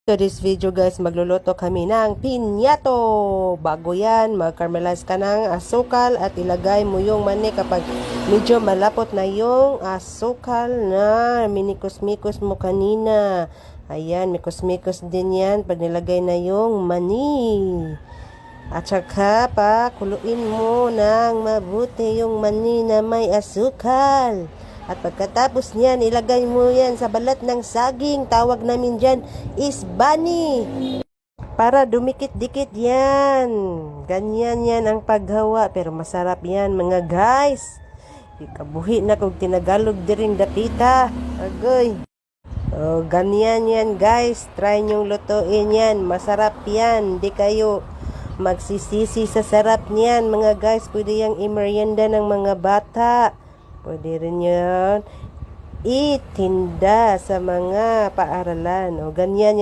To this video guys, magluluto kami ng pinyato. Bago yan, mag-caramelize ka ng asukal at ilagay mo yung mani kapag medyo malapot na yung asukal na minikos-mikos mo kanina. Ayan, mikos-mikos din yan pag nilagay na yung mani. At saka pa, kuluin mo ng mabuti yung mani na may asukal. At pagkatapos niyan, ilagay mo yan sa balat ng saging. Tawag namin dyan is bani. Para dumikit-dikit yan. Ganyan yan ang paggawa. Pero masarap yan mga guys. Ikabuhi na kung tinagalog diring dapita. Agoy. Oh, ganyan yan guys. Try nyong lutuin yan. Masarap yan. Di kayo magsisisi sa sarap niyan mga guys. Pwede yang imerienda ng mga bata. Pwede rin yan itinda sa mga paaralan. O ganyan yan.